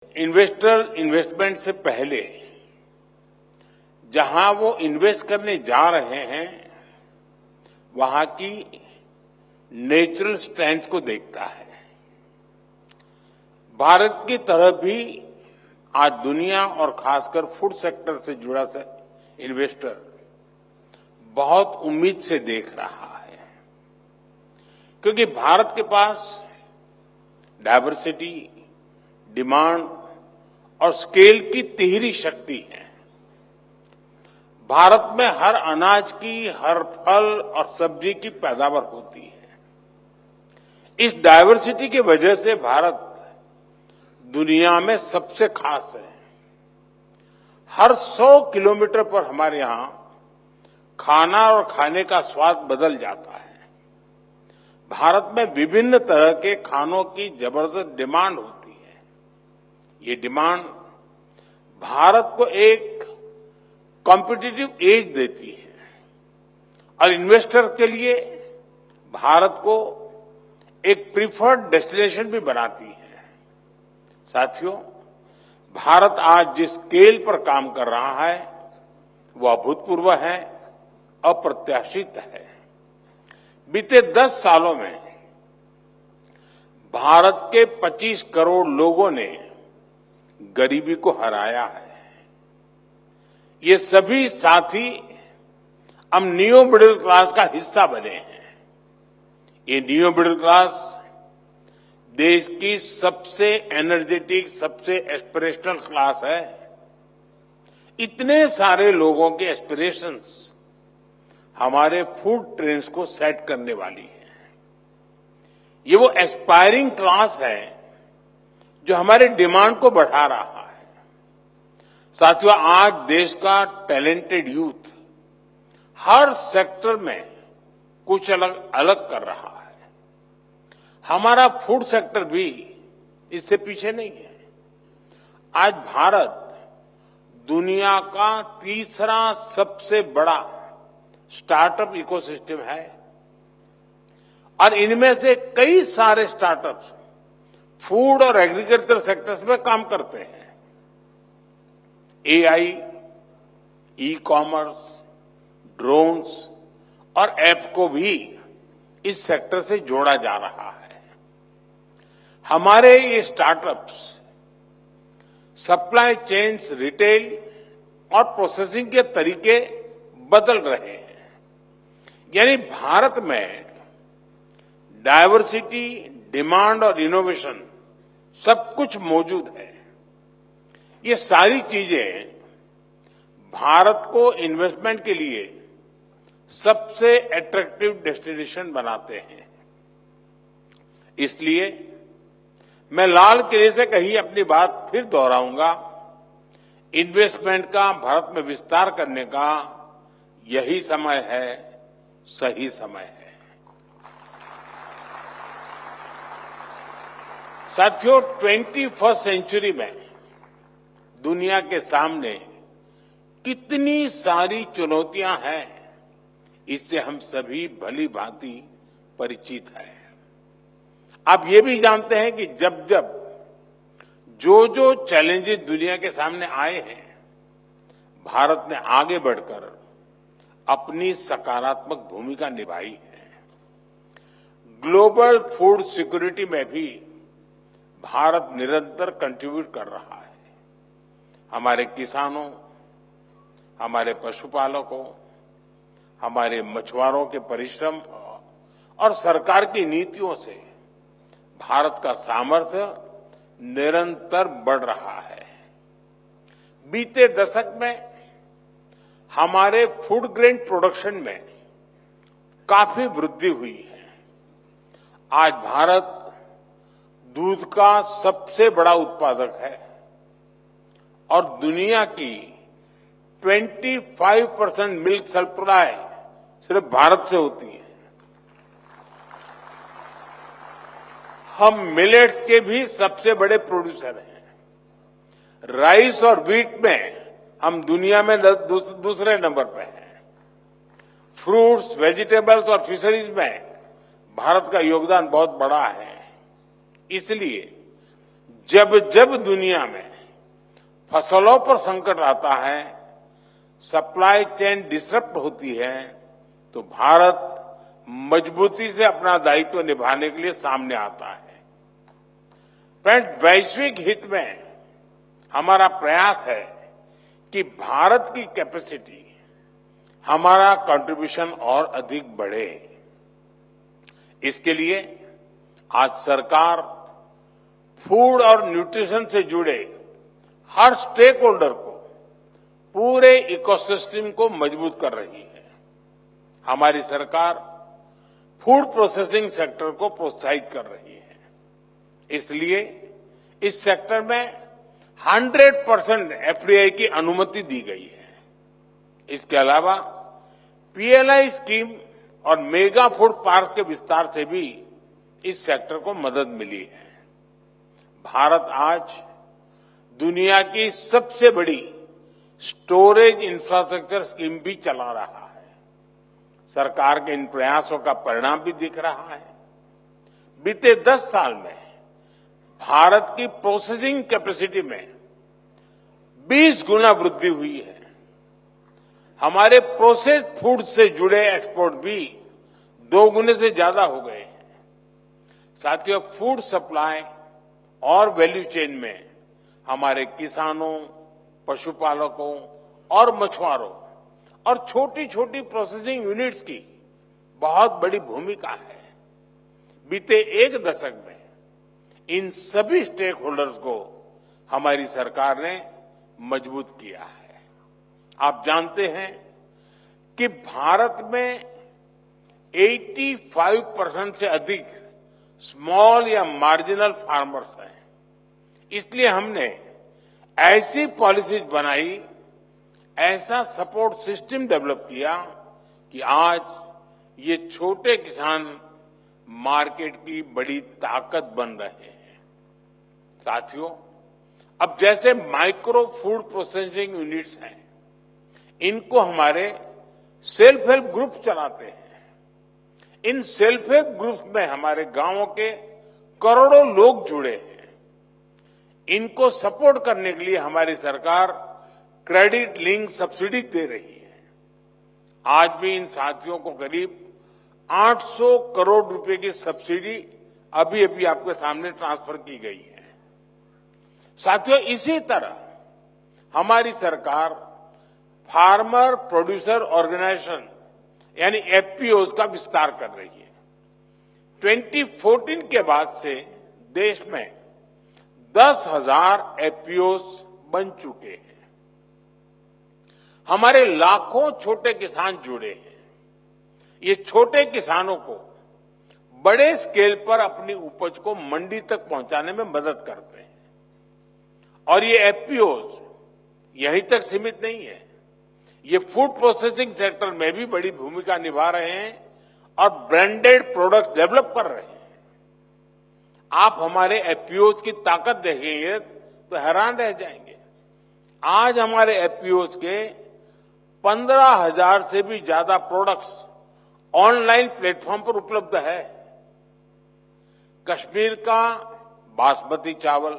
Investor investment से पहले जहां वो इन्वेस्ट करने जा रहे हैं वहां की नेचुरल स्ट्रेंथ को देखता है। भारत की तरफ भी आज दुनिया और खासकर फूड सेक्टर से जुड़ा इन्वेस्टर बहुत उम्मीद से देख रहा है, क्योंकि भारत के पास डायवर्सिटी, डिमांड और स्केल की तिहरी शक्ति है। भारत में हर अनाज की, हर फल और सब्जी की पैदावार होती है। इस डायवर्सिटी की वजह से भारत दुनिया में सबसे खास है। हर 100 किलोमीटर पर हमारे यहां खाना और खाने का स्वाद बदल जाता है। भारत में विभिन्न तरह के खानों की जबरदस्त डिमांड होती है। ये डिमांड भारत को एक कॉम्पिटिटिव एज देती है और इन्वेस्टर के लिए भारत को एक प्रीफर्ड डेस्टिनेशन भी बनाती है। साथियों, भारत आज जिस स्केल पर काम कर रहा है वो अभूतपूर्व है, अप्रत्याशित है। बीते 10 सालों में भारत के 25 करोड़ लोगों ने गरीबी को हराया है। ये सभी साथी अब नियो मिडिल क्लास का हिस्सा बने हैं। ये नियो मिडिल क्लास देश की सबसे एनर्जेटिक, सबसे एस्पिरेशनल क्लास है। इतने सारे लोगों के एस्पिरेशंस हमारे फूड ट्रेंड्स को सेट करने वाली है। ये वो एस्पायरिंग क्लास है जो हमारे डिमांड को बढ़ा रहा है। साथियों, आज देश का टैलेंटेड यूथ हर सेक्टर में कुछ अलग अलग कर रहा है। हमारा फूड सेक्टर भी इससे पीछे नहीं है। आज भारत दुनिया का तीसरा सबसे बड़ा स्टार्टअप इकोसिस्टम है और इनमें से कई सारे स्टार्टअप्स फूड और एग्रीकल्चर सेक्टर्स में काम करते हैं। एआई, ई कॉमर्स, ड्रोन्स और ऐप को भी इस सेक्टर से जोड़ा जा रहा है। हमारे ये स्टार्टअप्स सप्लाई चेन्स, रिटेल और प्रोसेसिंग के तरीके बदल रहे हैं। यानी भारत में डायवर्सिटी, डिमांड और इनोवेशन सब कुछ मौजूद है। ये सारी चीजें भारत को इन्वेस्टमेंट के लिए सबसे अट्रैक्टिव डेस्टिनेशन बनाते हैं। इसलिए मैं लाल किले से कही अपनी बात फिर दोहराऊंगा, इन्वेस्टमेंट का भारत में विस्तार करने का यही समय है, सही समय है। साथियों, 21st सेंचुरी में दुनिया के सामने कितनी सारी चुनौतियां हैं, इससे हम सभी भली भांति परिचित हैं। आप ये भी जानते हैं कि जब जब जो चैलेंजेस दुनिया के सामने आए हैं, भारत ने आगे बढ़कर अपनी सकारात्मक भूमिका निभाई है। ग्लोबल फूड सिक्योरिटी में भी भारत निरंतर कंट्रीब्यूट कर रहा है। हमारे किसानों, हमारे पशुपालकों, हमारे मछुआरों के परिश्रम और सरकार की नीतियों से भारत का सामर्थ्य निरंतर बढ़ रहा है। बीते दशक में हमारे फूड ग्रेन प्रोडक्शन में काफी वृद्धि हुई है। आज भारत दूध का सबसे बड़ा उत्पादक है और दुनिया की 25% मिल्क सप्लाई सिर्फ भारत से होती है। हम मिलेट्स के भी सबसे बड़े प्रोड्यूसर हैं। राइस और व्हीट में हम दुनिया में दूसरे नंबर पे हैं। फ्रूट्स, वेजिटेबल्स और फिशरीज में भारत का योगदान बहुत बड़ा है। इसलिए जब जब दुनिया में फसलों पर संकट आता है, सप्लाई चेन डिसरप्ट होती है, तो भारत मजबूती से अपना दायित्व निभाने के लिए सामने आता है। फ्रेंड्स, वैश्विक हित में हमारा प्रयास है कि भारत की कैपेसिटी, हमारा कंट्रीब्यूशन और अधिक बढ़े। इसके लिए आज सरकार फूड और न्यूट्रिशन से जुड़े हर स्टेक होल्डर को, पूरे इकोसिस्टम को मजबूत कर रही है। हमारी सरकार फूड प्रोसेसिंग सेक्टर को प्रोत्साहित कर रही है। इसलिए इस सेक्टर में 100% एफडीआई की अनुमति दी गई है। इसके अलावा पीएलआई स्कीम और मेगा फूड पार्क के विस्तार से भी इस सेक्टर को मदद मिली है। भारत आज दुनिया की सबसे बड़ी स्टोरेज इंफ्रास्ट्रक्चर स्कीम भी चला रहा है। सरकार के इन प्रयासों का परिणाम भी दिख रहा है। बीते 10 साल में भारत की प्रोसेसिंग कैपेसिटी में 20 गुना वृद्धि हुई है। हमारे प्रोसेस्ड फूड से जुड़े एक्सपोर्ट भी 2 गुने से ज्यादा हो गए हैं। साथियों, फूड सप्लाई और वैल्यू चेन में हमारे किसानों, पशुपालकों और मछुआरों और छोटी छोटी प्रोसेसिंग यूनिट्स की बहुत बड़ी भूमिका है। बीते 1 दशक में इन सभी स्टेक होल्डर्स को हमारी सरकार ने मजबूत किया है। आप जानते हैं कि भारत में 85% से अधिक स्मॉल या मार्जिनल फार्मर्स हैं। इसलिए हमने ऐसी पॉलिसीज बनाई, ऐसा सपोर्ट सिस्टम डेवलप किया कि आज ये छोटे किसान मार्केट की बड़ी ताकत बन रहे हैं। साथियों, अब जैसे माइक्रो फूड प्रोसेसिंग यूनिट्स हैं, इनको हमारे सेल्फ हेल्प ग्रुप चलाते हैं। इन सेल्फ हेल्प ग्रुप्स में हमारे गांवों के करोड़ों लोग जुड़े हैं। इनको सपोर्ट करने के लिए हमारी सरकार क्रेडिट लिंक सब्सिडी दे रही है। आज भी इन साथियों को करीब 800 करोड़ रुपए की सब्सिडी अभी अभी आपके सामने ट्रांसफर की गई है। साथियों, इसी तरह हमारी सरकार फार्मर प्रोड्यूसर ऑर्गेनाइजेशन यानी एफपीओज का विस्तार कर रही है। 2014 के बाद से देश में 10,000 एफपीओज बन चुके हैं। हमारे लाखों छोटे किसान जुड़े हैं। ये छोटे किसानों को बड़े स्केल पर अपनी उपज को मंडी तक पहुंचाने में मदद करते हैं। और ये एफपीओज यहीं तक सीमित नहीं है, ये फूड प्रोसेसिंग सेक्टर में भी बड़ी भूमिका निभा रहे हैं और ब्रांडेड प्रोडक्ट डेवलप कर रहे हैं। आप हमारे एफपीओज की ताकत देखेंगे तो हैरान रह जाएंगे। आज हमारे एफपीओज के 15,000 से भी ज्यादा प्रोडक्ट्स ऑनलाइन प्लेटफॉर्म पर उपलब्ध है। कश्मीर का बासमती चावल,